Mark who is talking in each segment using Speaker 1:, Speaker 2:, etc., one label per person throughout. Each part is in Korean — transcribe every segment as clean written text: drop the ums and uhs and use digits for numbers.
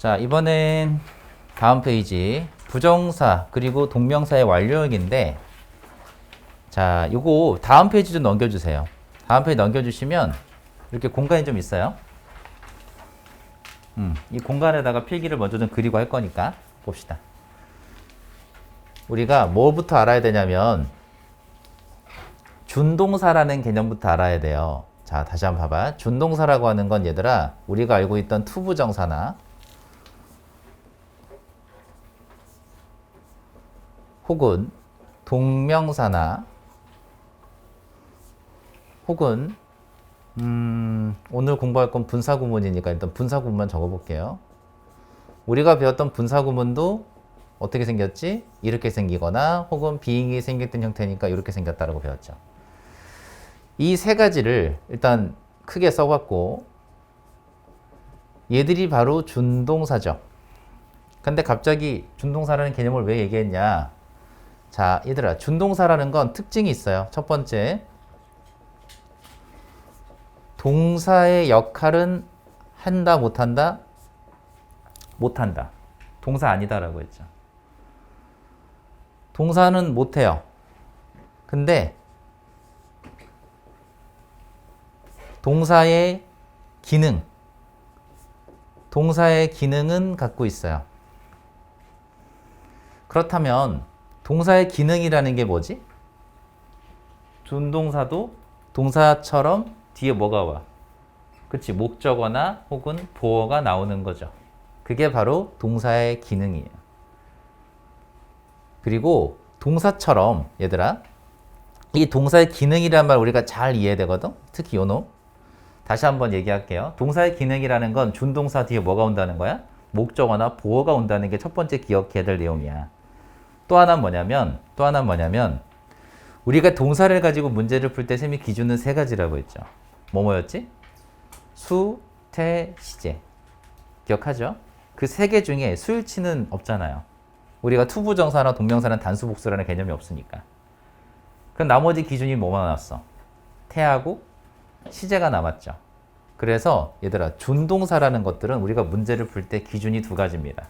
Speaker 1: 자, 이번엔 다음 페이지 부정사 그리고 동명사의 완료형인데, 자, 요거 다음 페이지 좀 넘겨주세요. 다음 페이지 넘겨주시면 이렇게 공간이 좀 있어요. 이 공간에다가 필기를 먼저 좀 그리고 할 거니까 봅시다. 우리가 뭐부터 알아야 되냐면 준동사라는 개념부터 알아야 돼요. 자, 다시 한번 봐봐. 준동사라고 하는 건 얘들아, 우리가 알고 있던 투부정사나 혹은 동명사나 혹은 오늘 공부할 건 분사구문이니까 일단 분사구문만 적어볼게요. 우리가 배웠던 분사구문도 어떻게 생겼지? 이렇게 생기거나 혹은 비행이 생겼던 형태니까 이렇게 생겼다라고 배웠죠. 이 세 가지를 일단 크게 써봤고, 얘들이 바로 준동사죠. 근데 갑자기 준동사라는 개념을 왜 얘기했냐? 자, 얘들아, 준동사라는 건 특징이 있어요. 첫 번째, 동사의 역할은 한다, 못한다? 못한다. 동사 아니다라고 했죠. 동사는 못해요. 근데 동사의 기능은 갖고 있어요. 그렇다면 동사의 기능이라는 게 뭐지? 준동사도 동사처럼 뒤에 뭐가 와? 그치, 목적어나 혹은 보어가 나오는 거죠. 그게 바로 동사의 기능이에요. 그리고 동사처럼 얘들아, 이 동사의 기능이란 말 우리가 잘 이해되거든? 특히 요 놈. 다시 한번 얘기할게요. 동사의 기능이라는 건 준동사 뒤에 뭐가 온다는 거야? 목적어나 보어가 온다는 게 첫 번째 기억해야 될 내용이야. 또 하나는 뭐냐면 우리가 동사를 가지고 문제를 풀 때 쌤이 기준은 세 가지라고 했죠. 뭐였지? 수, 태, 시제. 기억하죠? 그 세 개 중에 수일치는 없잖아요. 우리가 투부정사나 동명사는 단수복수라는 개념이 없으니까. 그럼 나머지 기준이 뭐만 남았어? 태하고 시제가 남았죠. 그래서 얘들아, 준동사라는 것들은 우리가 문제를 풀 때 기준이 두 가지입니다.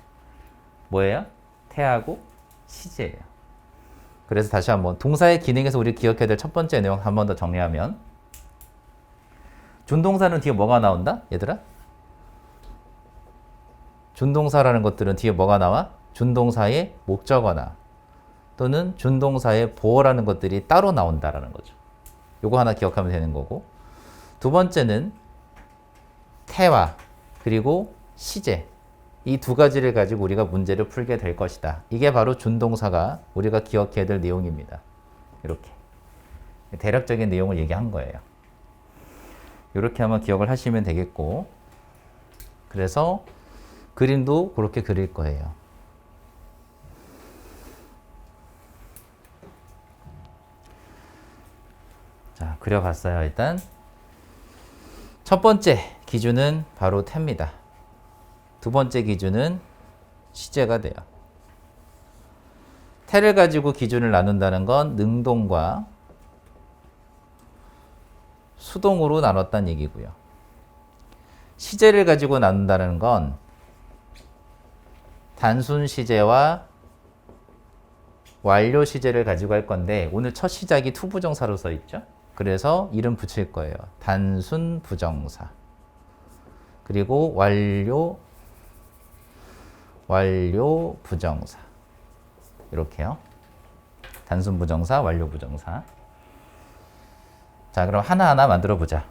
Speaker 1: 뭐예요? 태하고 시제예요. 그래서 다시 한번 동사의 기능에서 우리 기억해야 될 첫 번째 내용 한 번 더 정리하면, 준동사는 뒤에 뭐가 나온다? 얘들아? 준동사라는 것들은 뒤에 뭐가 나와? 준동사의 목적어나 또는 준동사의 보어라는 것들이 따로 나온다라는 거죠. 요거 하나 기억하면 되는 거고, 두 번째는 태와 그리고 시제, 이 두 가지를 가지고 우리가 문제를 풀게 될 것이다. 이게 바로 준동사가 우리가 기억해야 될 내용입니다. 이렇게 대략적인 내용을 얘기한 거예요. 이렇게 한번 기억을 하시면 되겠고, 그래서 그림도 그렇게 그릴 거예요. 자, 그려봤어요. 일단 첫 번째 기준은 바로 태입니다. 두 번째 기준은 시제가 돼요. 태를 가지고 기준을 나눈다는 건 능동과 수동으로 나눴다는 얘기고요. 시제를 가지고 나눈다는 건 단순 시제와 완료 시제를 가지고 할 건데, 오늘 첫 시작이 투부정사로 써 있죠. 그래서 이름 붙일 거예요. 단순 부정사. 그리고 완료 부정사. 이렇게요. 단순 부정사, 완료 부정사. 자, 그럼 하나하나 만들어 보자.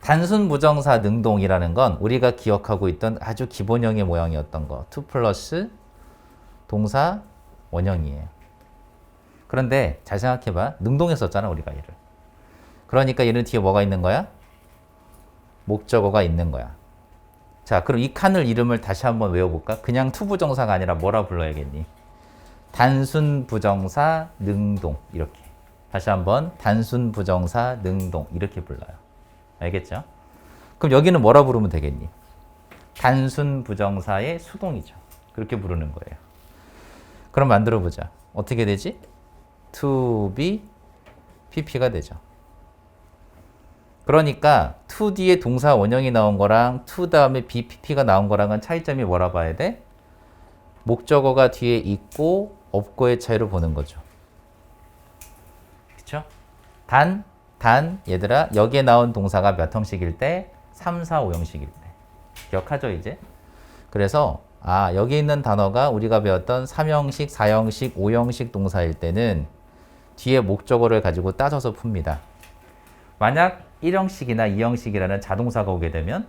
Speaker 1: 단순 부정사 능동이라는 건 우리가 기억하고 있던 아주 기본형의 모양이었던 거. 2 플러스 동사 원형이에요. 그런데 잘 생각해봐. 능동에 썼잖아, 우리가 얘를. 그러니까 얘는 뒤에 뭐가 있는 거야? 목적어가 있는 거야. 자, 그럼 이 칸을 이름을 다시 한번 외워볼까? 그냥 투부정사가 아니라 뭐라 불러야겠니? 단순 부정사 능동. 이렇게. 다시 한번 단순 부정사 능동. 이렇게 불러요. 알겠죠? 그럼 여기는 뭐라 부르면 되겠니? 단순 부정사의 수동이죠. 그렇게 부르는 거예요. 그럼 만들어 보자. 어떻게 되지? to be pp가 되죠. 그러니까 to 뒤에 동사 원형이 나온 거랑 to 다음에 BPP가 나온 거랑은 차이점이 뭐라 봐야 돼? 목적어가 뒤에 있고 없고의 차이로 보는 거죠. 그쵸? 단 얘들아 여기에 나온 동사가 몇 형식일 때? 3, 4, 5형식일 때. 기억하죠 이제? 그래서 여기 있는 단어가 우리가 배웠던 3형식, 4형식, 5형식 동사일 때는 뒤에 목적어를 가지고 따져서 풉니다. 만약 1형식이나 2형식이라는 자동사가 오게 되면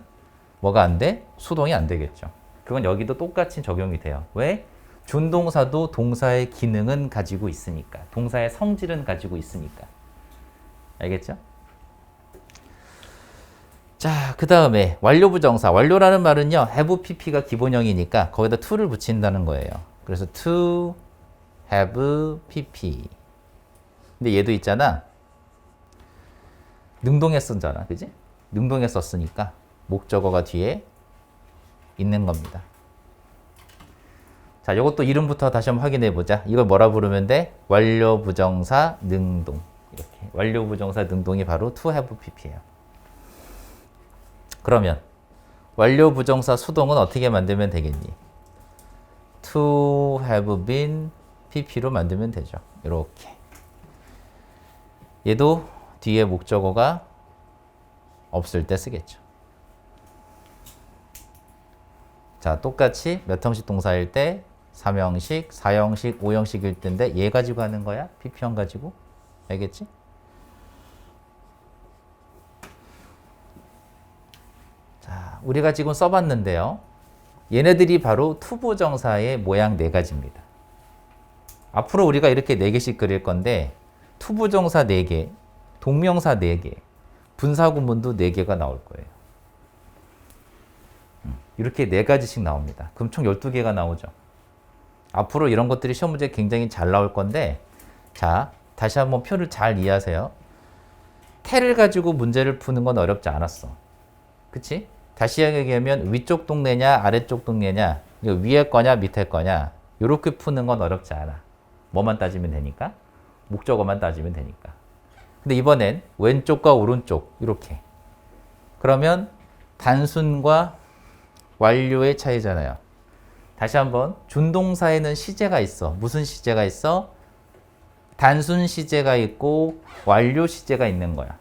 Speaker 1: 뭐가 안 돼? 수동이 안 되겠죠. 그건 여기도 똑같이 적용이 돼요. 왜? 준동사도 동사의 기능은 가지고 있으니까. 동사의 성질은 가지고 있으니까. 알겠죠? 자, 그 다음에 완료부정사. 완료라는 말은요, have pp가 기본형이니까 거기다 to를 붙인다는 거예요. 그래서 to have pp. 근데 얘도 있잖아. 능동에 쓴잖아. 그지? 능동에 썼으니까 목적어가 뒤에 있는 겁니다. 자, 이것도 이름부터 다시 한번 확인해 보자. 이걸 뭐라 부르면 돼? 완료부정사 능동. 이렇게. 완료부정사 능동이 바로 to have pp예요. 그러면 완료부정사 수동은 어떻게 만들면 되겠니? to have been pp로 만들면 되죠. 이렇게. 얘도 뒤에 목적어가 없을 때 쓰겠죠. 자, 똑같이 몇 형식 동사일 때 3형식, 4형식, 5형식일 때인데 얘 가지고 하는 거야? pp형 가지고. 알겠지? 자, 우리가 지금 써봤는데요. 얘네들이 바로 투부정사의 모양 4가지입니다. 앞으로 우리가 이렇게 4개씩 그릴 건데 투부정사 4개, 동명사 4개, 분사구문도 4개가 나올 거예요. 이렇게 4가지씩 나옵니다. 그럼 총 12개가 나오죠. 앞으로 이런 것들이 시험 문제에 굉장히 잘 나올 건데, 자, 다시 한번 표를 잘 이해하세요. 태를 가지고 문제를 푸는 건 어렵지 않았어. 그치? 다시 얘기하면 위쪽 동네냐 아래쪽 동네냐, 위에 거냐 밑에 거냐, 이렇게 푸는 건 어렵지 않아. 뭐만 따지면 되니까? 목적어만 따지면 되니까. 근데 이번엔 왼쪽과 오른쪽 이렇게. 그러면 단순과 완료의 차이잖아요. 다시 한번 준동사에는 시제가 있어. 무슨 시제가 있어? 단순 시제가 있고 완료 시제가 있는 거야.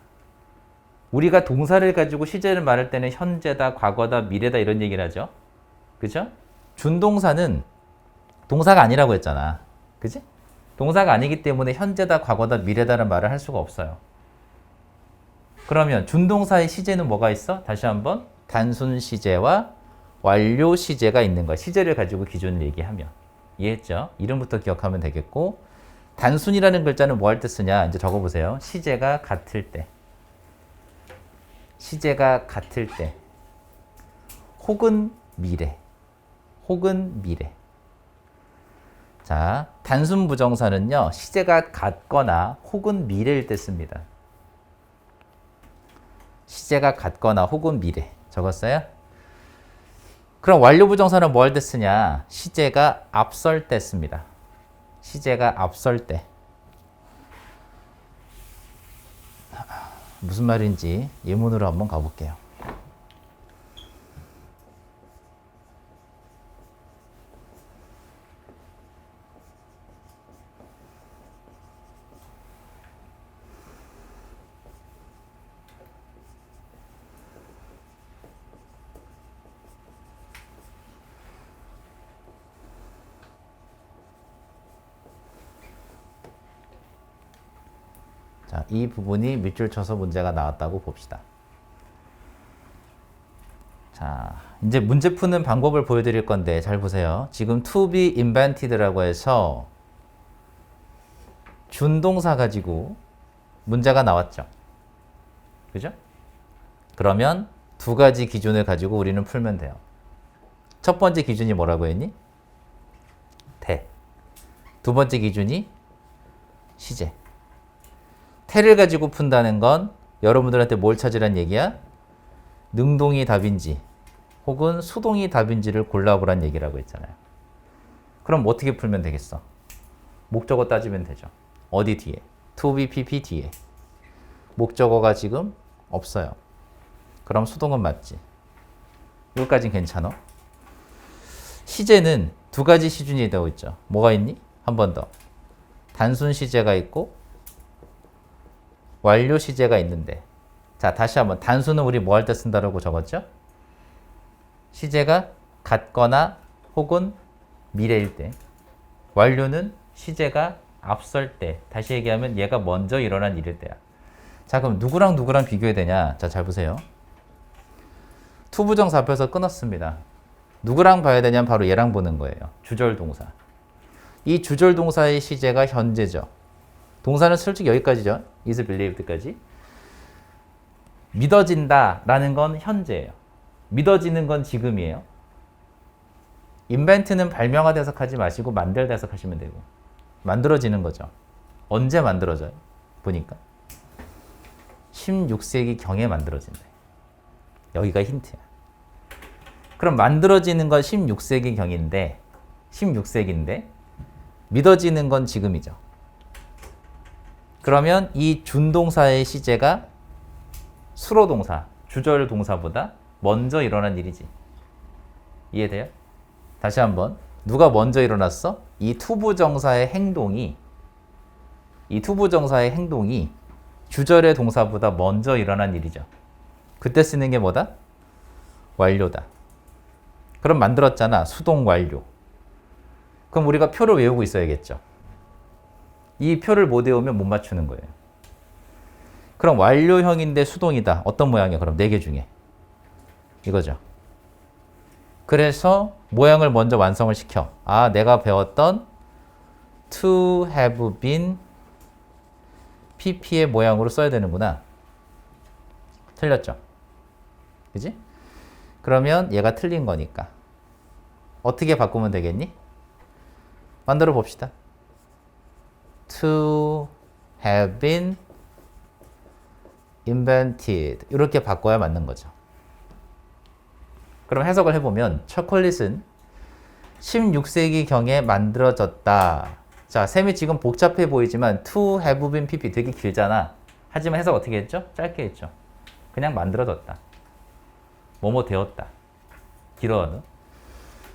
Speaker 1: 우리가 동사를 가지고 시제를 말할 때는 현재다, 과거다, 미래다 이런 얘기를 하죠. 그죠? 준동사는 동사가 아니라고 했잖아. 그지? 동사가 아니기 때문에 현재다, 과거다, 미래다라는 말을 할 수가 없어요. 그러면 준동사의 시제는 뭐가 있어? 다시 한번 단순 시제와 완료 시제가 있는 거야. 시제를 가지고 기준을 얘기하면. 이해했죠? 이름부터 기억하면 되겠고, 단순이라는 글자는 뭐 할 때 쓰냐? 이제 적어보세요. 시제가 같을 때. 시제가 같을 때. 혹은 미래. 혹은 미래. 자, 단순 부정사는요, 시제가 같거나 혹은 미래일 때 씁니다. 시제가 같거나 혹은 미래. 적었어요? 그럼 완료 부정사는 뭐 할 때 쓰냐? 시제가 앞설 때 씁니다. 시제가 앞설 때. 무슨 말인지 예문으로 한번 가볼게요. 자, 이 부분이 밑줄 쳐서 문제가 나왔다고 봅시다. 자, 이제 문제 푸는 방법을 보여드릴 건데 잘 보세요. 지금 to be invented라고 해서 준동사 가지고 문제가 나왔죠. 그죠? 그러면 두 가지 기준을 가지고 우리는 풀면 돼요. 첫 번째 기준이 뭐라고 했니? 대. 두 번째 기준이 시제. 태를 가지고 푼다는 건 여러분들한테 뭘 찾으란 얘기야? 능동이 답인지 혹은 수동이 답인지를 골라보란 얘기라고 했잖아요. 그럼 어떻게 풀면 되겠어? 목적어 따지면 되죠. 어디 뒤에? to be pp 뒤에. 목적어가 지금 없어요. 그럼 수동은 맞지. 여기까지는 괜찮아. 시제는 두 가지 시준이 되어 있죠. 뭐가 있니? 한 번 더. 단순 시제가 있고 완료 시제가 있는데, 자, 다시 한번. 단순은 우리 뭐 할 때 쓴다라고 적었죠? 시제가 같거나 혹은 미래일 때. 완료는 시제가 앞설 때. 다시 얘기하면 얘가 먼저 일어난 일일 때야. 자, 그럼 누구랑 누구랑 비교해야 되냐? 자, 잘 보세요. 투부정사 앞에서 끊었습니다. 누구랑 봐야 되냐면 바로 얘랑 보는 거예요. 주절동사. 이 주절동사의 시제가 현재죠. 동사는 솔직히 여기까지죠. is believed까지. 믿어진다 라는 건 현재예요. 믿어지는 건 지금이에요. invent는 발명하다 해석하지 마시고 만들다 해석하시면 되고, 만들어지는 거죠. 언제 만들어져요? 보니까 16세기 경에 만들어진다. 여기가 힌트야. 그럼 만들어지는 건 16세기 경인데 16세기인데 믿어지는 건 지금이죠. 그러면 이 준동사의 시제가 수로동사, 주절동사보다 먼저 일어난 일이지. 이해돼요? 다시 한번. 누가 먼저 일어났어? 이 투부정사의 행동이 주절의 동사보다 먼저 일어난 일이죠. 그때 쓰는 게 뭐다? 완료다. 그럼 만들었잖아. 수동 완료. 그럼 우리가 표를 외우고 있어야겠죠. 이 표를 못 외우면 못 맞추는 거예요. 그럼 완료형인데 수동이다. 어떤 모양이야? 그럼 4개 중에. 이거죠. 그래서 모양을 먼저 완성을 시켜. 아, 내가 배웠던 to have been pp의 모양으로 써야 되는구나. 틀렸죠? 그지? 그러면 얘가 틀린 거니까 어떻게 바꾸면 되겠니? 만들어 봅시다. to have been invented 이렇게 바꿔야 맞는 거죠. 그럼 해석을 해보면 초콜릿은 16세기경에 만들어졌다. 자, 셈이 지금 복잡해 보이지만 to have been pp 되게 길잖아. 하지만 해석 어떻게 했죠? 짧게 했죠. 그냥 만들어졌다. 뭐뭐 되었다. 길어는.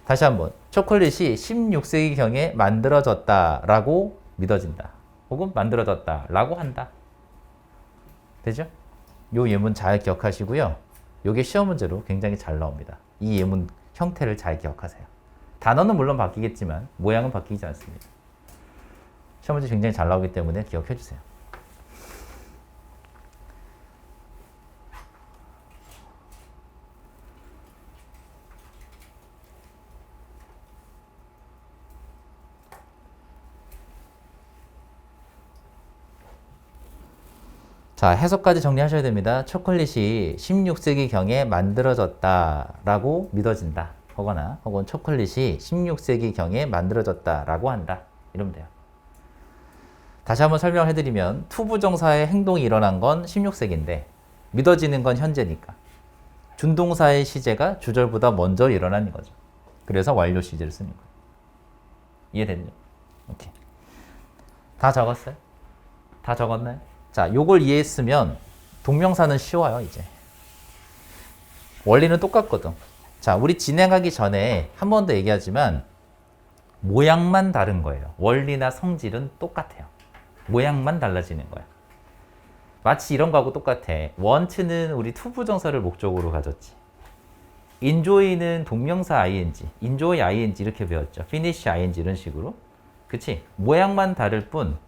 Speaker 1: 다시 한번. 초콜릿이 16세기경에 만들어졌다라고 믿어진다. 혹은 만들어졌다라고 한다. 되죠? 요 예문 잘 기억하시고요. 요게 시험 문제로 굉장히 잘 나옵니다. 이 예문 형태를 잘 기억하세요. 단어는 물론 바뀌겠지만 모양은 바뀌지 않습니다. 시험 문제 굉장히 잘 나오기 때문에 기억해 주세요. 자, 해석까지 정리하셔야 됩니다. 초콜릿이 16세기경에 만들어졌다라고 믿어진다. 혹은 초콜릿이 16세기경에 만들어졌다라고 한다. 이러면 돼요. 다시 한번 설명을 해드리면 투부정사의 행동이 일어난 건 16세기인데 믿어지는 건 현재니까 준동사의 시제가 주절보다 먼저 일어나는 거죠. 그래서 완료 시제를 쓰는 거예요. 이해됐죠? 오케이. 다 적었어요? 다 적었나요? 자, 요걸 이해했으면 동명사는 쉬워요, 이제. 원리는 똑같거든. 자, 우리 진행하기 전에 한 번 더 얘기하지만 모양만 다른 거예요. 원리나 성질은 똑같아요. 모양만 달라지는 거야. 마치 이런 거하고 똑같아. want는 우리 투부정사를 목적으로 가졌지. enjoy는 동명사 ing, enjoy ing 이렇게 배웠죠. finish ing 이런 식으로. 그치? 모양만 다를 뿐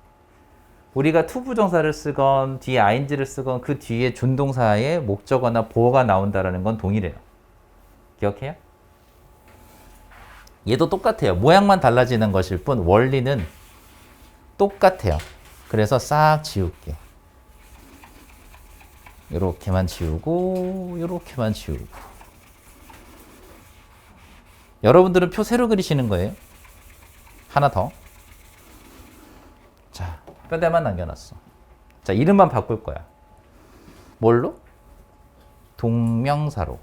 Speaker 1: 우리가 투부정사를 쓰건 뒤에 ing를 쓰건 그 뒤에 준동사의 목적어나 보어가 나온다는 건 동일해요. 기억해요? 얘도 똑같아요. 모양만 달라지는 것일 뿐 원리는 똑같아요. 그래서 싹 지울게. 이렇게만 지우고 이렇게만 지우고. 여러분들은 표 새로 그리시는 거예요. 하나 더. 자, 뼈대만 남겨놨어. 자, 이름만 바꿀 거야. 뭘로? 동명사로.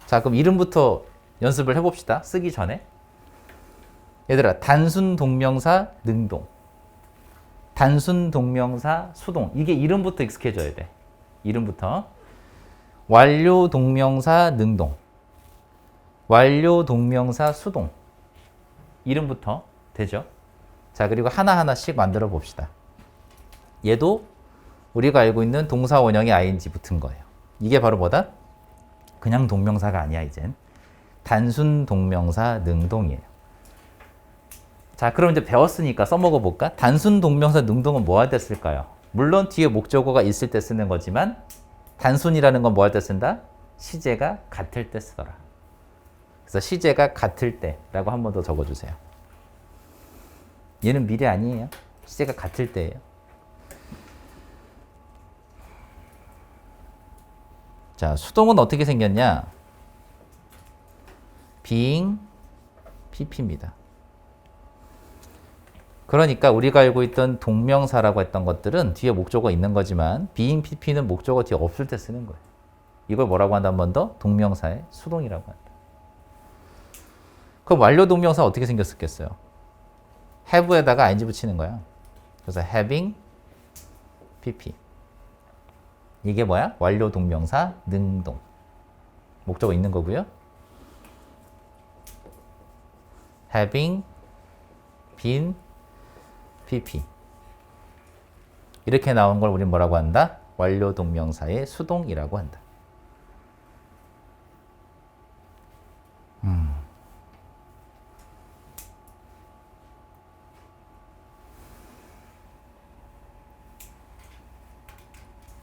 Speaker 1: 자, 그럼 이름부터 연습을 해봅시다. 쓰기 전에. 얘들아, 단순 동명사 능동. 단순 동명사 수동. 이게 이름부터 익숙해져야 돼. 이름부터. 완료 동명사 능동. 완료 동명사 수동. 이름부터 되죠. 자, 그리고 하나하나씩 만들어 봅시다. 얘도 우리가 알고 있는 동사 원형에 ing 붙은 거예요. 이게 바로 뭐다? 그냥 동명사가 아니야, 이젠. 단순 동명사 능동이에요. 자, 그럼 이제 배웠으니까 써먹어 볼까? 단순 동명사 능동은 뭐 할 때 쓸까요? 물론 뒤에 목적어가 있을 때 쓰는 거지만 단순이라는 건 뭐 할 때 쓴다? 시제가 같을 때 쓰더라. 그래서 시제가 같을 때라고 한 번 더 적어주세요. 얘는 미래 아니에요. 시제가 같을 때예요. 자, 수동은 어떻게 생겼냐? being pp입니다. 그러니까 우리가 알고 있던 동명사라고 했던 것들은 뒤에 목적어 있는 거지만 being pp는 목적어 뒤에 없을 때 쓰는 거예요. 이걸 뭐라고 한다 한 번 더? 동명사의 수동이라고 한다. 그럼 완료 동명사 어떻게 생겼었겠어요? have에다가 ing 붙이는 거야. 그래서 having pp. 이게 뭐야? 완료 동명사 능동. 목적어 있는 거고요. having been pp. 이렇게 나온 걸 우리는 뭐라고 한다? 완료 동명사의 수동이라고 한다.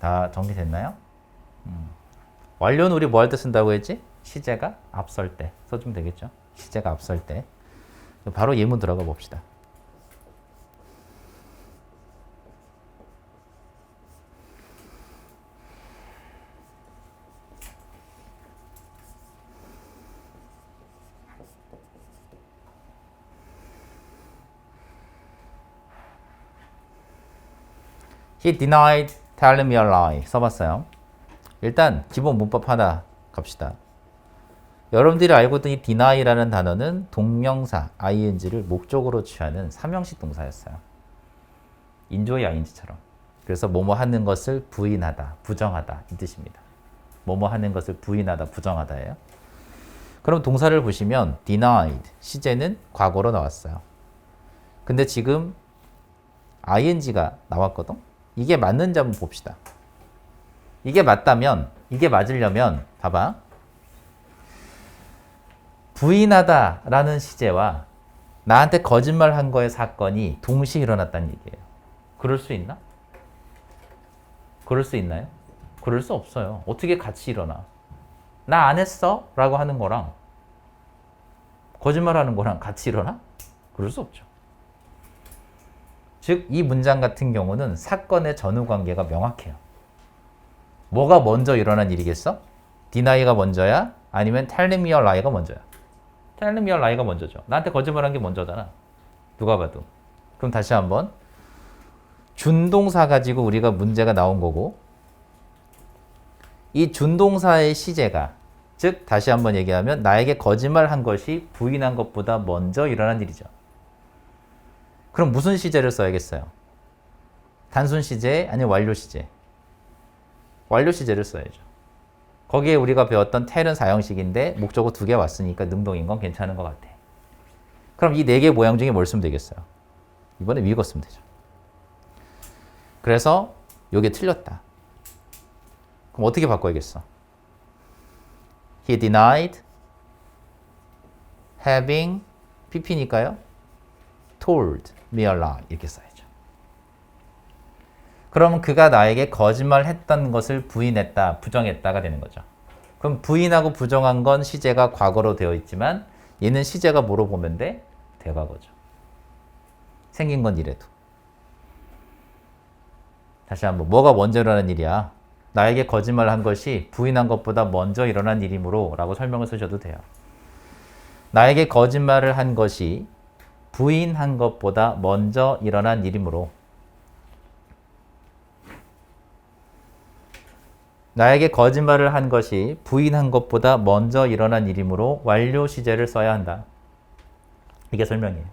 Speaker 1: 다 정리됐나요? 완료는 우리 뭐 할 때 쓴다고 했지? 시제가 앞설 때 써주면 되겠죠? 시제가 앞설 때. 바로 예문 들어가 봅시다. He denied telling me a lie. 써봤어요. 일단 기본 문법 하나 갑시다. 여러분들이 알고 있던 이 deny라는 단어는 동명사 ing를 목적으로 취하는 삼형식 동사였어요. 인조의 ing처럼. 그래서 뭐뭐 하는 것을 부인하다, 부정하다 이 뜻입니다. 뭐뭐 하는 것을 부인하다, 부정하다예요. 그럼 동사를 보시면 denied, 시제는 과거로 나왔어요. 근데 지금 ing가 나왔거든? 이게 맞는지 한번 봅시다. 이게 맞다면, 이게 맞으려면 봐봐. 부인하다라는 시제와 나한테 거짓말한 거의 사건이 동시에 일어났다는 얘기예요. 그럴 수 있나? 그럴 수 있나요? 그럴 수 없어요. 어떻게 같이 일어나? 나 안 했어? 라고 하는 거랑 거짓말하는 거랑 같이 일어나? 그럴 수 없죠. 즉, 이 문장 같은 경우는 사건의 전후 관계가 명확해요. 뭐가 먼저 일어난 일이겠어? deni가 먼저야? 아니면 telling me a lie가 먼저야? telling me a lie가 먼저죠. 나한테 거짓말한 게 먼저잖아. 누가 봐도. 그럼 다시 한번. 준동사 가지고 우리가 문제가 나온 거고 이 준동사의 시제가 즉 다시 한번 얘기하면 나에게 거짓말한 것이 부인한 것보다 먼저 일어난 일이죠. 그럼 무슨 시제를 써야겠어요? 단순 시제 아니면 완료 시제? 완료 시제를 써야죠. 거기에 우리가 배웠던 텔은 사형식인데 목적어 2개 왔으니까 능동인 건 괜찮은 것 같아. 그럼 이 4개 모양 중에 뭘 쓰면 되겠어요? 이번에 위거 쓰면 되죠. 그래서 이게 틀렸다. 그럼 어떻게 바꿔야겠어? He denied having pp니까요. told me a lie 이렇게 써야죠. 그러면 그가 나에게 거짓말했던 것을 부인했다, 부정했다가 되는 거죠. 그럼 부인하고 부정한 건 시제가 과거로 되어 있지만 얘는 시제가 뭐로 보면 돼? 대과거죠. 생긴 건 이래도. 다시 한번 뭐가 먼저 일어난 일이야? 나에게 거짓말한 것이 부인한 것보다 먼저 일어난 일이므로 라고 설명을 쓰셔도 돼요. 나에게 거짓말을 한 것이 부인한 것보다 먼저 일어난 일이므로 나에게 거짓말을 한 것이 부인한 것보다 먼저 일어난 일이므로 완료 시제를 써야 한다. 이게 설명이에요.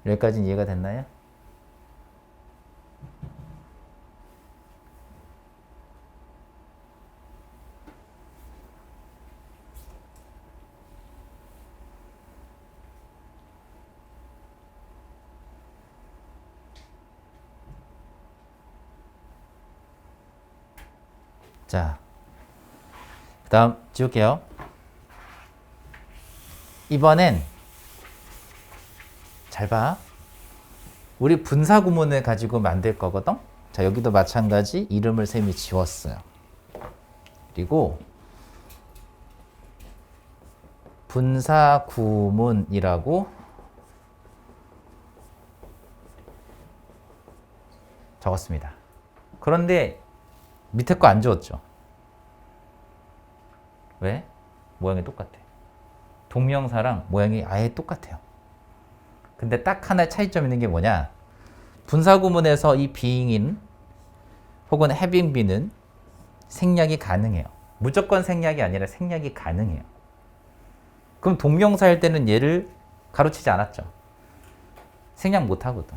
Speaker 1: 여기까지는 이해가 됐나요? 자, 그 다음 지울게요. 이번엔 잘 봐. 우리 분사 구문을 가지고 만들 거거든. 자, 여기도 마찬가지 이름을 쌤이 지웠어요. 그리고 분사 구문이라고 적었습니다. 그런데 밑에 거 안 지웠죠. 왜? 모양이 똑같아. 동명사랑 모양이 아예 똑같아요. 근데 딱 하나의 차이점 있는 게 뭐냐? 분사 구문에서 이 being인 혹은 having be는 생략이 가능해요. 무조건 생략이 아니라 생략이 가능해요. 그럼 동명사일 때는 얘를 가로치지 않았죠. 생략 못 하거든.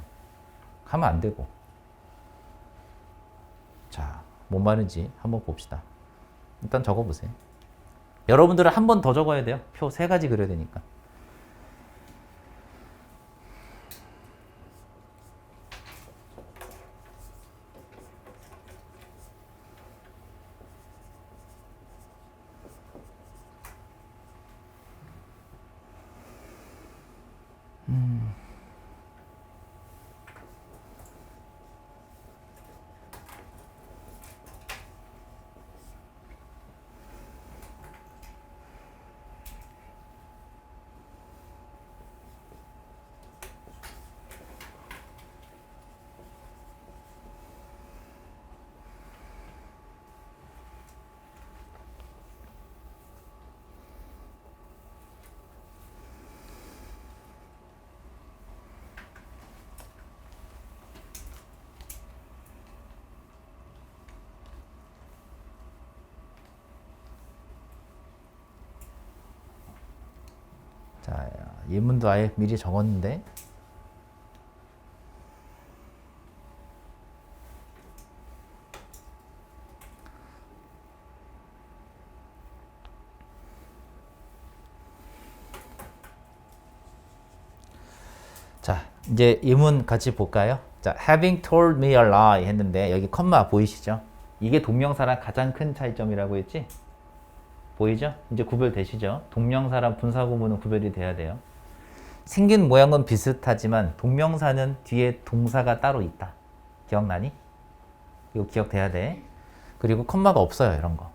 Speaker 1: 하면 안 되고. 자, 뭔 말인지 한번 봅시다. 일단 적어보세요. 여러분들은 한 번 더 적어야 돼요. 표 3가지 그려야 되니까. 자, 예문도 아예 미리 적었는데. 자, 이제 예문 같이 볼까요? 자, having told me a lie 했는데 여기 컴마 보이시죠? 이게 동명사랑 가장 큰 차이점이라고 했지? 보이죠? 이제 구별되시죠? 동명사랑 분사구문은 구별이 돼야 돼요. 생긴 모양은 비슷하지만 동명사는 뒤에 동사가 따로 있다. 기억나니? 이거 기억돼야 돼. 그리고 컴마가 없어요, 이런 거.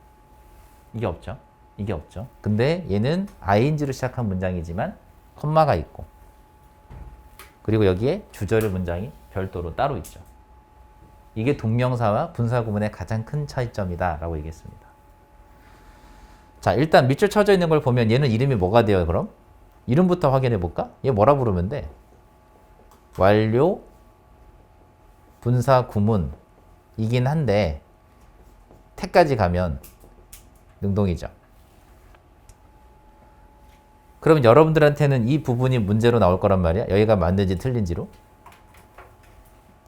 Speaker 1: 이게 없죠? 이게 없죠. 근데 얘는 ing로 시작한 문장이지만 컴마가 있고, 그리고 여기에 주절의 문장이 별도로 따로 있죠. 이게 동명사와 분사구문의 가장 큰 차이점이다 라고 얘기했습니다. 자, 일단 밑줄 쳐져 있는 걸 보면 얘는 이름이 뭐가 돼요, 그럼? 이름부터 확인해 볼까? 얘 뭐라 부르면 돼? 완료 분사구문이긴 한데 태까지 가면 능동이죠. 그러면 여러분들한테는 이 부분이 문제로 나올 거란 말이야. 여기가 맞는지 틀린지로.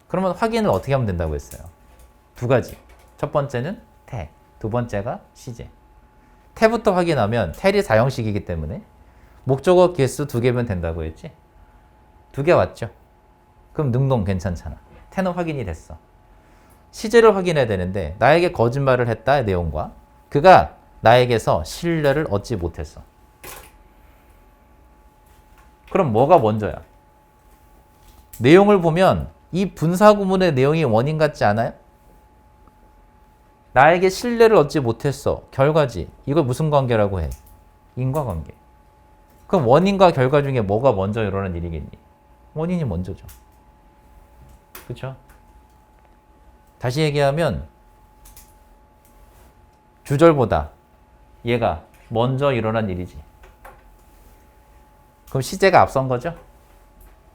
Speaker 1: 그러면 확인을 어떻게 하면 된다고 했어요? 2가지. 첫 번째는 태, 두 번째가 시제. 태부터 확인하면 텔이 4형식이기 때문에 목적어 개수 2개면 된다고 했지? 2개 왔죠? 그럼 능동 괜찮잖아. 태는 확인이 됐어. 시제를 확인해야 되는데 나에게 거짓말을 했다의 내용과 그가 나에게서 신뢰를 얻지 못했어. 그럼 뭐가 먼저야? 내용을 보면 이 분사구문의 내용이 원인 같지 않아요? 나에게 신뢰를 얻지 못했어. 결과지. 이걸 무슨 관계라고 해? 인과관계. 그럼 원인과 결과 중에 뭐가 먼저 일어나는 일이겠니? 원인이 먼저죠. 그렇죠? 다시 얘기하면 주절보다 얘가 먼저 일어난 일이지. 그럼 시제가 앞선 거죠?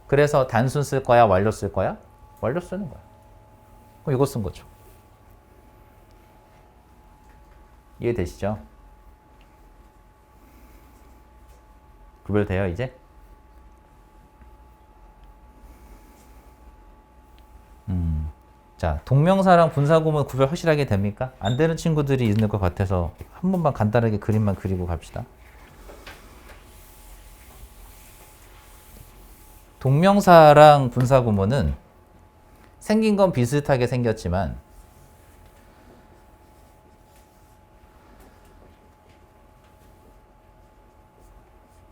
Speaker 1: 그래서 단순 쓸 거야? 완료 쓸 거야? 완료 쓰는 거야. 그럼 이거 쓴 거죠. 이해되시죠? 구별돼요, 이제? 자, 동명사랑 분사구문 구별 확실하게 됩니까? 안 되는 친구들이 있는 것 같아서 한 번만 간단하게 그림만 그리고 갑시다. 동명사랑 분사구문은 생긴 건 비슷하게 생겼지만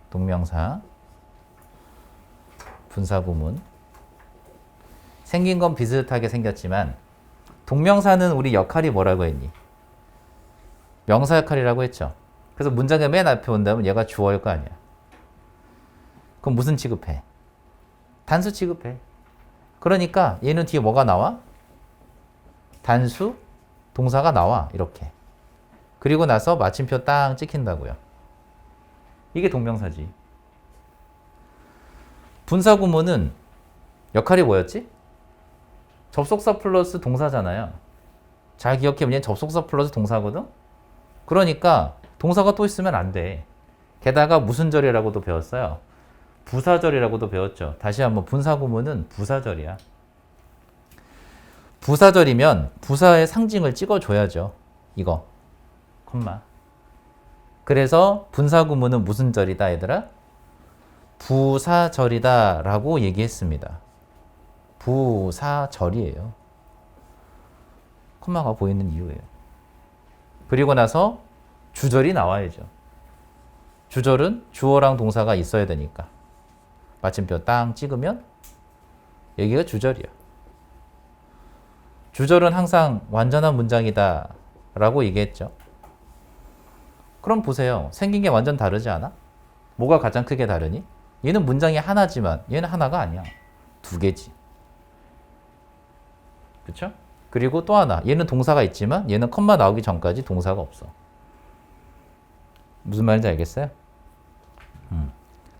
Speaker 1: 동명사, 분사구문 생긴 건 비슷하게 생겼지만 동명사는 우리 역할이 뭐라고 했니? 명사 역할이라고 했죠. 그래서 문장의 맨 앞에 온다면 얘가 주어일 거 아니야. 그럼 무슨 취급해? 단수 취급해. 그러니까 얘는 뒤에 뭐가 나와? 단수 동사가 나와. 이렇게. 그리고 나서 마침표 땅 찍힌다고요. 이게 동명사지. 분사구문은 역할이 뭐였지? 접속사 플러스 동사잖아요. 잘 기억해보면 얘는 접속사 플러스 동사거든? 그러니까 동사가 또 있으면 안 돼. 게다가 무슨 절이라고도 배웠어요? 부사절이라고도 배웠죠. 다시 한번 분사구문은 부사절이야. 부사절이면 부사의 상징을 찍어줘야죠. 이거. 콤마. 그래서 분사구문은 무슨 절이다 얘들아? 부사절이다 라고 얘기했습니다. 부사절이에요. 콤마가 보이는 이유예요. 그리고 나서 주절이 나와야죠. 주절은 주어랑 동사가 있어야 되니까. 마침표 땅 찍으면 여기가 주절이야. 주절은 항상 완전한 문장이다 라고 얘기했죠. 그럼 보세요. 생긴 게 완전 다르지 않아? 뭐가 가장 크게 다르니? 얘는 문장이 하나지만 얘는 하나가 아니야. 두 개지. 그쵸? 그리고 또 하나. 얘는 동사가 있지만 얘는 컴마 나오기 전까지 동사가 없어. 무슨 말인지 알겠어요?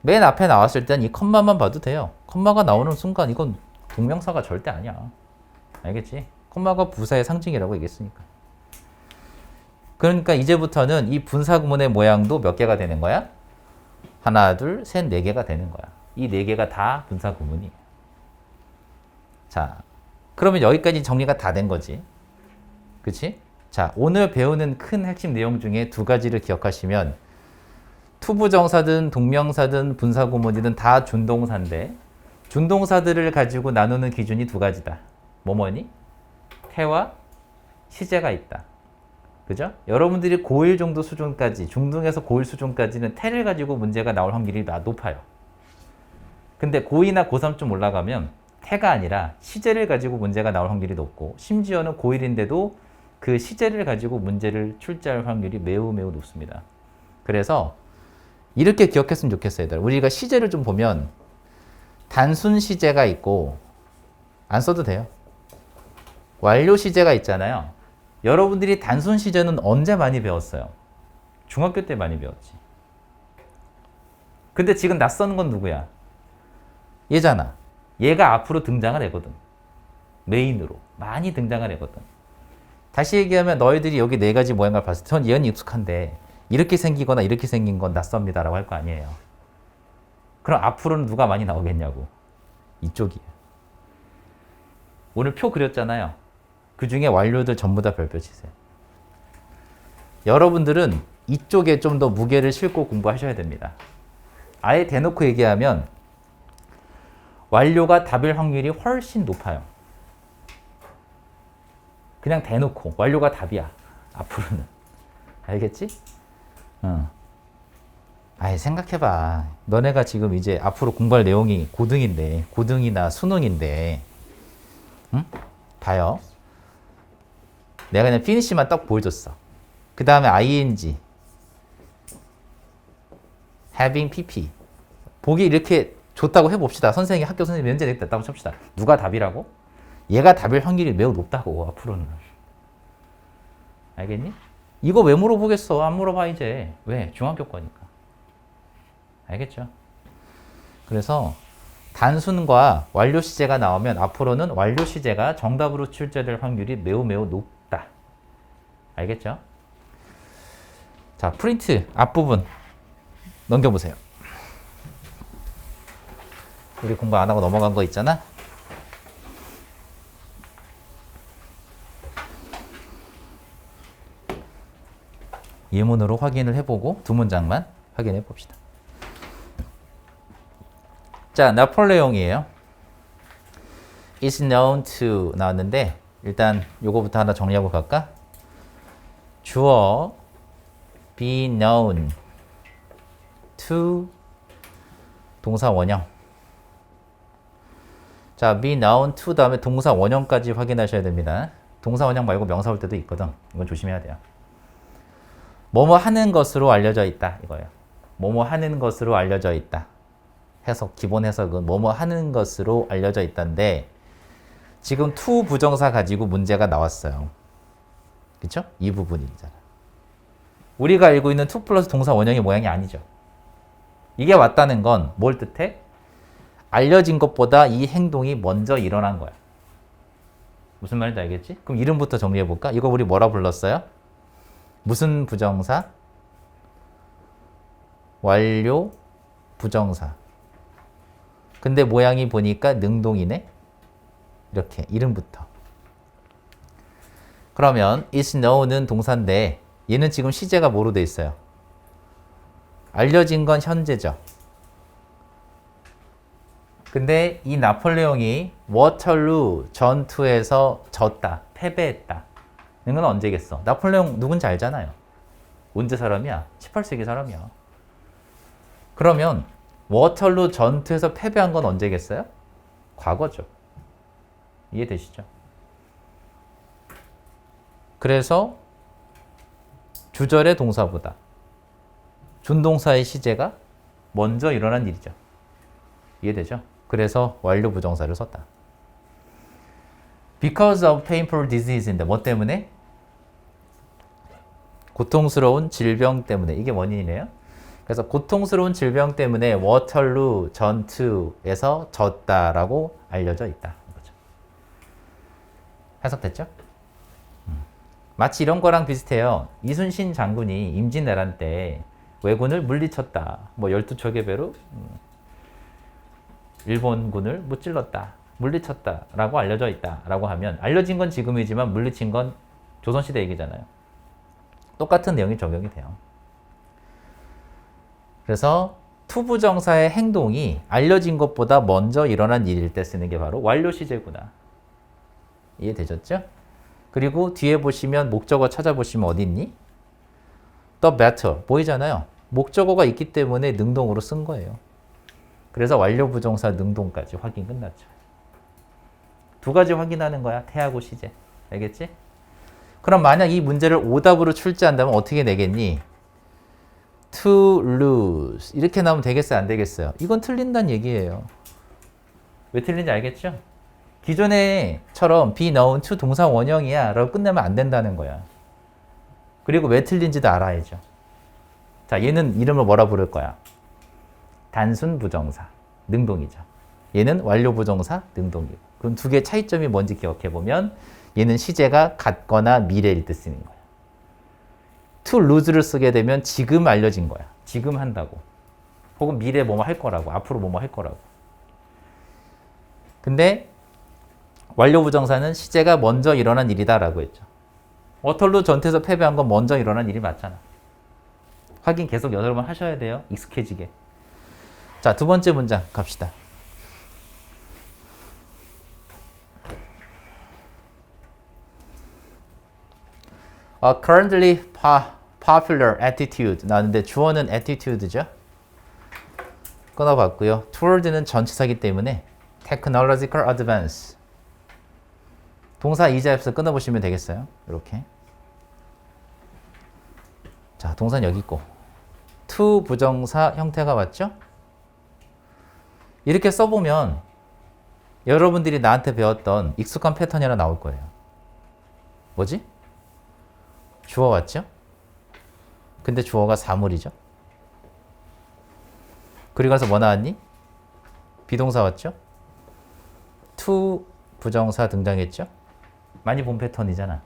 Speaker 1: 맨 앞에 나왔을 땐 이 컴마만 봐도 돼요. 컴마가 나오는 순간 이건 동명사가 절대 아니야. 알겠지? 컴마가 부사의 상징이라고 얘기했으니까. 그러니까 이제부터는 이 분사구문의 모양도 몇 개가 되는 거야? 하나, 둘, 셋, 네 개가 되는 거야. 이 네 개가 다 분사구문이에요. 자, 그러면 여기까지 정리가 다 된 거지. 그치? 자, 오늘 배우는 큰 핵심 내용 중에 두 가지를 기억하시면 투부정사든 동명사든 분사구문이든 다 준동사인데 준동사들을 가지고 나누는 기준이 두 가지다. 뭐뭐니? 태와 시제가 있다. 그죠? 여러분들이 고1 정도 수준까지, 중등에서 고1 수준까지는 태를 가지고 문제가 나올 확률이 높아요. 근데 고2나 고3 좀 올라가면 태가 아니라 시제를 가지고 문제가 나올 확률이 높고 심지어는 고1인데도 그 시제를 가지고 문제를 출제할 확률이 매우 매우 높습니다. 그래서 이렇게 기억했으면 좋겠어요. 얘들. 우리가 시제를 좀 보면 단순 시제가 있고 안 써도 돼요. 완료 시제가 있잖아요. 여러분들이 단순 시제는 언제 많이 배웠어요? 중학교 때 많이 배웠지. 근데 지금 낯선 건 누구야? 얘잖아. 얘가 앞으로 등장을 하거든. 메인으로. 많이 등장을 하거든. 다시 얘기하면 너희들이 여기 네 가지 모양을 봤을 때 전 얘는 익숙한데 이렇게 생기거나 이렇게 생긴 건 낯섭니다 라고 할 거 아니에요. 그럼 앞으로는 누가 많이 나오겠냐고. 이쪽이에요. 오늘 표 그렸잖아요. 그 중에 완료들 전부 다 별표 치세요. 여러분들은 이쪽에 좀 더 무게를 싣고 공부하셔야 됩니다. 아예 대놓고 얘기하면 완료가 답일 확률이 훨씬 높아요. 그냥 대놓고 완료가 답이야. 앞으로는. 알겠지? 아예 생각해봐. 너네가 지금 이제 앞으로 공부할 내용이 고등인데, 고등이나 수능인데, 응? 봐요. 내가 그냥 피니시만 딱 보여줬어. 그 다음에 ing, having pp. 보기 이렇게 줬다고 해봅시다. 선생님이 학교 선생님이 면제 냈다고 칩시다. 누가 답이라고? 얘가 답일 확률이 매우 높다고, 앞으로는. 알겠니? 이거 왜 물어보겠어? 안 물어봐, 이제. 왜? 중학교 거니까. 알겠죠? 그래서 단순과 완료 시제가 나오면 앞으로는 완료 시제가 정답으로 출제될 확률이 매우 매우 높다. 알겠죠? 자, 프린트 앞부분 넘겨보세요. 우리 공부 안 하고 넘어간 거 있잖아? 예문으로 확인을 해보고 두 문장만 확인해 봅시다. 자, 나폴레옹이에요. is known to 나왔는데 일단 요거부터 하나 정리하고 갈까? 주어 be known to 동사 원형. 자, be known to 다음에 동사 원형까지 확인하셔야 됩니다. 동사 원형 말고 명사 올 때도 있거든. 이건 조심해야 돼요. 뭐뭐 하는 것으로 알려져 있다 이거예요. 뭐뭐 하는 것으로 알려져 있다. 해석, 기본 해석은 뭐뭐 하는 것으로 알려져 있다인데 지금 to 부정사 가지고 문제가 나왔어요. 그쵸? 이 부분이잖아. 우리가 알고 있는 to 플러스 동사 원형의 모양이 아니죠. 이게 왔다는 건 뭘 뜻해? 알려진 것보다 이 행동이 먼저 일어난 거야. 무슨 말인지 알겠지? 그럼 이름부터 정리해 볼까? 이거 우리 뭐라 불렀어요? 무슨 부정사? 완료 부정사. 근데 모양이 보니까 능동이네? 이렇게 이름부터. 그러면 is known은 동사인데 얘는 지금 시제가 뭐로 돼 있어요? 알려진 건 현재죠. 근데 이 나폴레옹이 워털루 전투에서 졌다, 패배했다. 이건 언제겠어? 나폴레옹 누군지 알잖아요. 언제 사람이야? 18세기 사람이야. 그러면 워털루 전투에서 패배한 건 언제겠어요? 과거죠. 이해되시죠? 그래서 주절의 동사보다 준동사의 시제가 먼저 일어난 일이죠. 이해되죠? 그래서 완료 부정사를 썼다. Because of painful disease인데 뭐 때문에? 고통스러운 질병 때문에. 이게 원인이네요. 그래서 고통스러운 질병 때문에 워털루 전투에서 졌다라고 알려져 있다. 이거죠. 해석됐죠? 마치 이런 거랑 비슷해요. 이순신 장군이 임진왜란 때 왜군을 물리쳤다. 뭐 12척의 배로 일본군을 무찔렀다. 물리쳤다. 라고 알려져 있다. 라고 하면 알려진 건 지금이지만 물리친 건 조선시대 얘기잖아요. 똑같은 내용이 적용이 돼요. 그래서 투부정사의 행동이 알려진 것보다 먼저 일어난 일일 때 쓰는 게 바로 완료 시제구나. 이해되셨죠? 그리고 뒤에 보시면 목적어 찾아보시면 어디 있니? The better 보이잖아요. 목적어가 있기 때문에 능동으로 쓴 거예요. 그래서 완료 부정사 능동까지 확인 끝났죠. 두 가지 확인하는 거야. 태하고 시제. 알겠지? 그럼 만약 이 문제를 오답으로 출제한다면 어떻게 내겠니? To lose 이렇게 나오면 되겠어요? 안 되겠어요? 이건 틀린다는 얘기예요. 왜 틀린지 알겠죠? 기존에처럼 be known to 동사 원형이야 라고 끝내면 안 된다는 거야. 그리고 왜 틀린지도 알아야죠. 자, 얘는 이름을 뭐라 부를 거야? 단순 부정사, 능동이죠. 얘는 완료 부정사, 능동이고. 그럼 두 개의 차이점이 뭔지 기억해보면 얘는 시제가 같거나 미래일 때 쓰는 거야. to lose를 쓰게 되면 지금 알려진 거야. 지금 한다고. 혹은 미래 뭐뭐 할 거라고. 앞으로 뭐뭐 할 거라고. 근데 완료 부정사는 시제가 먼저 일어난 일이다라고 했죠. 워털루 전투에서 패배한 건 먼저 일어난 일이 맞잖아. 확인 계속 여러 번 하셔야 돼요. 익숙해지게. 자, 두 번째 문장 갑시다. Currently popular attitude 나왔는데 주어는 attitude죠. 끊어봤고요. toward는 전치사기 때문에 technological advance 동사 이자에서 끊어보시면 되겠어요. 이렇게. 자, 동사는 여기 있고 to 부정사 형태가 왔죠? 이렇게 써보면 여러분들이 나한테 배웠던 익숙한 패턴이 하나 나올 거예요. 뭐지? 주어 왔죠? 근데 주어가 사물이죠? 그리고 나서 뭐 나왔니? 비동사 왔죠? to 부정사 등장했죠? 많이 본 패턴이잖아.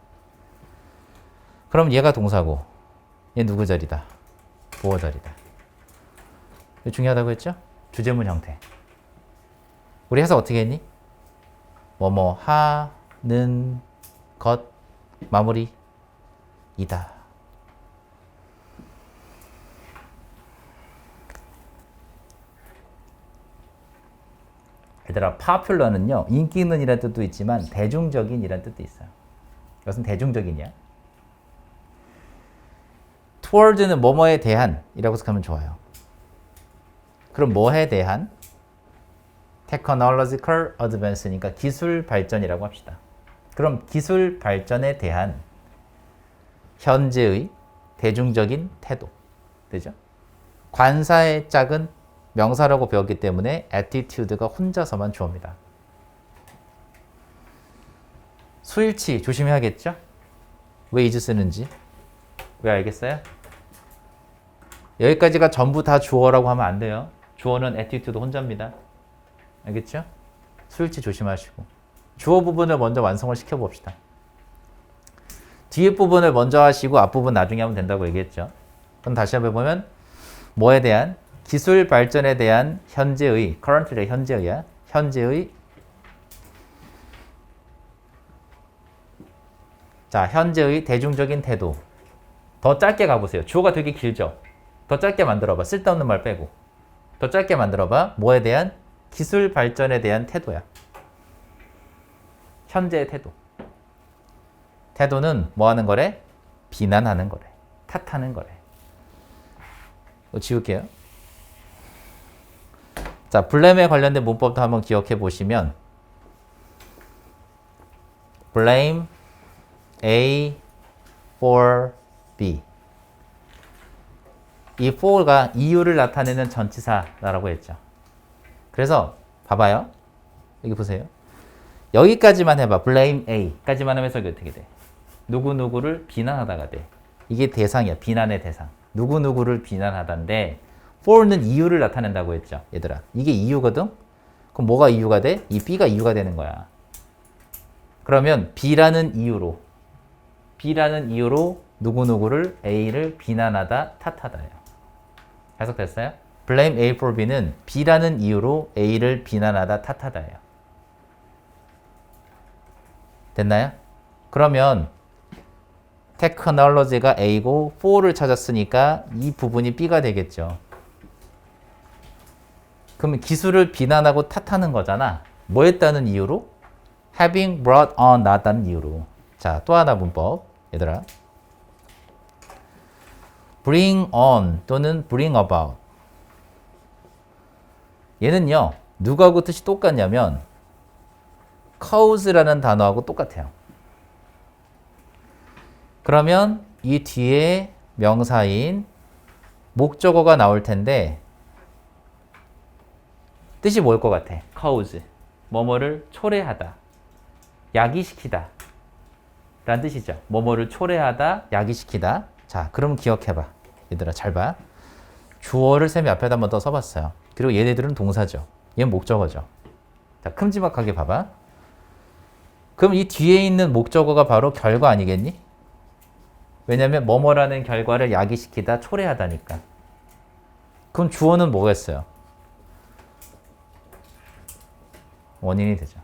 Speaker 1: 그럼 얘가 동사고 얘 누구 자리다? 보어 자리다. 이거 중요하다고 했죠? 주제문 형태. 우리 해석 어떻게 했니? 뭐뭐 하는 것 마무리 이다. 얘들아, popular는요, 인기 있는 이란 뜻도 있지만 대중적인 이란 뜻도 있어요. 이것은 대중적인이야. towards는 뭐뭐에 대한 이라고 생각하면 좋아요. 그럼 뭐에 대한? technological advance니까 기술 발전이라고 합시다. 그럼 기술 발전에 대한 현재의 대중적인 태도. 되죠? 관사의 짝은 명사라고 배웠기 때문에 attitude가 혼자서만 주어입니다. 수일치 조심해야겠죠? 왜 is 쓰는지. 왜 알겠어요? 여기까지가 전부 다 주어라고 하면 안 돼요. 주어는 attitude 혼자입니다. 알겠죠? 수일치 조심하시고. 주어 부분을 먼저 완성을 시켜봅시다. 뒤에 부분을 먼저 하시고 앞부분 나중에 하면 된다고 얘기했죠. 그럼 다시 한번 보면 뭐에 대한? 기술 발전에 대한 현재의, currently 현재의야. 현재의 자, 현재의 대중적인 태도. 더 짧게 가보세요. 주어가 되게 길죠? 더 짧게 만들어봐. 쓸데없는 말 빼고. 더 짧게 만들어봐. 뭐에 대한? 기술 발전에 대한 태도야. 현재의 태도. 태도는 뭐 하는 거래? 비난하는 거래. 탓하는 거래. 이거 지울게요. 자, blame에 관련된 문법도 한번 기억해 보시면 blame A for B. 이 for가 이유를 나타내는 전치사라고 했죠. 그래서 봐봐요. 여기 보세요. 여기까지만 해봐. blame A까지만 하면 해석이 어떻게 돼? 누구누구를 비난하다가 돼. 이게 대상이야. 비난의 대상. 누구누구를 비난하다인데 for는 이유를 나타낸다고 했죠. 얘들아. 이게 이유거든? 그럼 뭐가 이유가 돼? 이 B가 이유가 되는 거야. 그러면 B라는 이유로 누구누구를 A를 비난하다, 탓하다예요. 해석됐어요? blame A for B는 B라는 이유로 A를 비난하다, 탓하다예요. 됐나요? 그러면 technology가 A고 for를 찾았으니까 이 부분이 B가 되겠죠. 그러면 기술을 비난하고 탓하는 거잖아. 뭐 했다는 이유로? having brought on 나다는 이유로. 자, 또 하나 문법. 얘들아. bring on 또는 bring about. 얘는요. 누구하고 뜻이 똑같냐면 cause라는 단어하고 똑같아요. 그러면 이 뒤에 명사인 목적어가 나올 텐데 뜻이 뭘 것 같아? cause. 뭐뭐를 초래하다. 야기시키다. 라는 뜻이죠. 뭐뭐를 초래하다, 야기시키다. 자, 그럼 기억해봐. 얘들아, 잘 봐. 주어를 쌤이 앞에다 한 번 더 써봤어요. 그리고 얘네들은 동사죠. 얘는 목적어죠. 자, 큼지막하게 봐봐. 그럼 이 뒤에 있는 목적어가 바로 결과 아니겠니? 왜냐면 뭐뭐라는 결과를 야기시키다, 초래하다니까. 그럼 주어는 뭐겠어요? 원인이 되죠.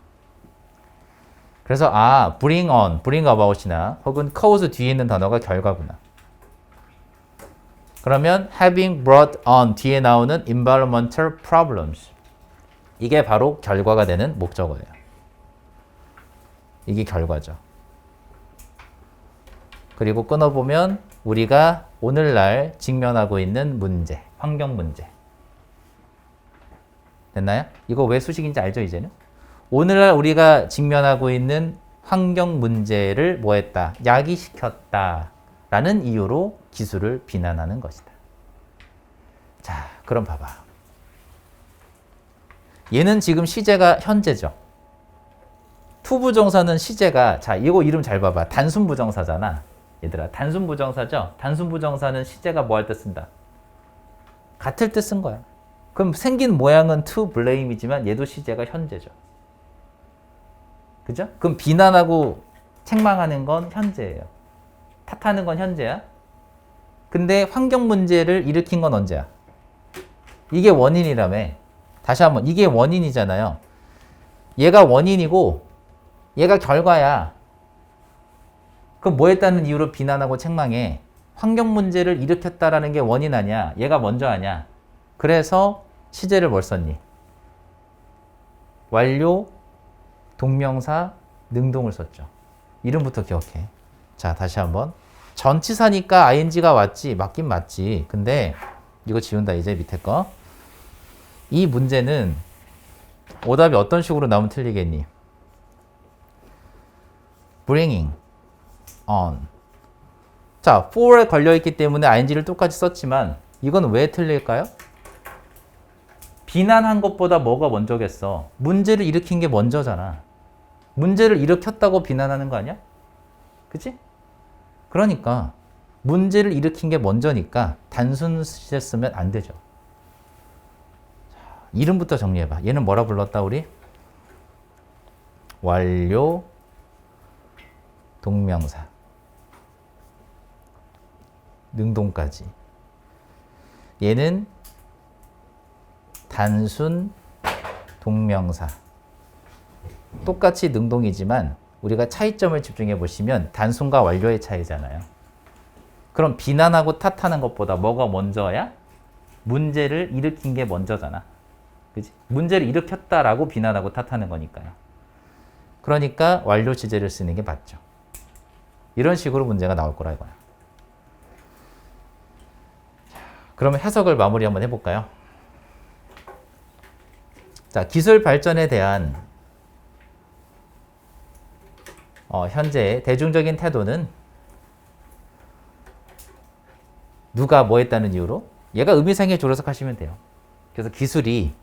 Speaker 1: 그래서 bring on, bring about이나 혹은 cause 뒤에 있는 단어가 결과구나. 그러면 having brought on 뒤에 나오는 environmental problems. 이게 바로 결과가 되는 목적어예요. 이게 결과죠. 그리고 끊어보면 우리가 오늘날 직면하고 있는 문제, 환경 문제. 됐나요? 이거 왜 수식인지 알죠, 이제는? 오늘날 우리가 직면하고 있는 환경 문제를 뭐 했다? 야기시켰다. 라는 이유로 기술을 비난하는 것이다. 자, 그럼 봐봐. 얘는 지금 시제가 현재죠. 투부정사는 시제가, 자, 이거 이름 잘 봐봐. 단순부정사잖아. 얘들아, 단순부정사죠? 단순부정사는 시제가 뭐 할 때 쓴다? 같을 때 쓴 거야. 그럼 생긴 모양은 to blame이지만 얘도 시제가 현재죠. 그죠? 그럼 비난하고 책망하는 건 현재예요. 탓하는 건 현재야. 근데 환경 문제를 일으킨 건 언제야? 이게 원인이라며. 다시 한번, 이게 원인이잖아요. 얘가 원인이고 얘가 결과야. 그럼 뭐 했다는 이유로 비난하고 책망해? 환경 문제를 일으켰다라는 게 원인 아니야? 얘가 먼저 하냐? 그래서 시제를 뭘 썼니? 완료, 동명사, 능동을 썼죠. 이름부터 기억해. 자, 다시 한번. 전치사니까 ing가 왔지. 맞긴 맞지. 근데 이거 지운다. 이제 밑에 거. 이 문제는 오답이 어떤 식으로 나오면 틀리겠니? bringing on. 자, for에 걸려있기 때문에 ing를 똑같이 썼지만 이건 왜 틀릴까요? 비난한 것보다 뭐가 먼저겠어? 문제를 일으킨 게 먼저잖아. 문제를 일으켰다고 비난하는 거 아니야? 그치? 그러니까 문제를 일으킨 게 먼저니까 단순시제 쓰면 안 되죠. 자, 이름부터 정리해봐. 얘는 뭐라 불렀다 우리? 완료 동명사 능동까지. 얘는 단순 동명사. 똑같이 능동이지만 우리가 차이점을 집중해 보시면 단순과 완료의 차이잖아요. 그럼 비난하고 탓하는 것보다 뭐가 먼저야? 문제를 일으킨 게 먼저잖아. 그치? 문제를 일으켰다라고 비난하고 탓하는 거니까요. 그러니까 완료 시제를 쓰는 게 맞죠. 이런 식으로 문제가 나올 거라 이거야. 그러면 해석을 마무리 한번 해볼까요? 자, 기술 발전에 대한 현재 대중적인 태도는 누가 뭐 했다는 이유로? 얘가 의미상의 조로석 하시면 돼요. 그래서 기술이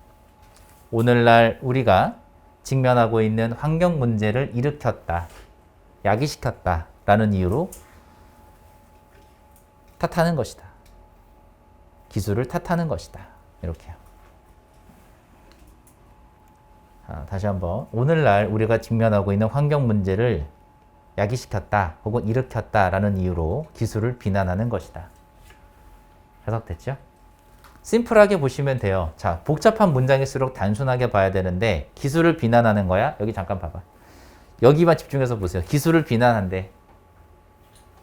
Speaker 1: 오늘날 우리가 직면하고 있는 환경 문제를 일으켰다, 야기시켰다 라는 이유로 탓하는 것이다. 기술을 탓하는 것이다. 이렇게요. 다시 한번. 오늘날 우리가 직면하고 있는 환경 문제를 야기시켰다 혹은 일으켰다 라는 이유로 기술을 비난하는 것이다. 해석됐죠? 심플하게 보시면 돼요. 자, 복잡한 문장일수록 단순하게 봐야 되는데 기술을 비난하는 거야? 여기 잠깐 봐봐. 여기만 집중해서 보세요. 기술을 비난한대.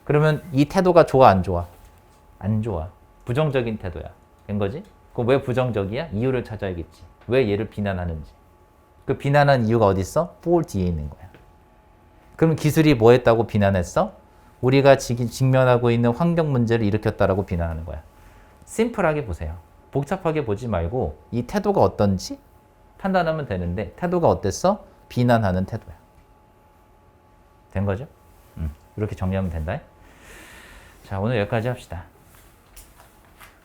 Speaker 1: 그러면 이 태도가 좋아 안 좋아? 안 좋아. 부정적인 태도야. 된 거지? 그럼 왜 부정적이야? 이유를 찾아야겠지. 왜 얘를 비난하는지. 그 비난한 이유가 어디 있어? for 뒤에 있는 거야. 그럼 기술이 뭐 했다고 비난했어? 우리가 직면하고 있는 환경 문제를 일으켰다라고 비난하는 거야. 심플하게 보세요. 복잡하게 보지 말고 이 태도가 어떤지 판단하면 되는데 태도가 어땠어? 비난하는 태도야. 된 거죠? 이렇게 정리하면 된다. 자, 오늘 여기까지 합시다.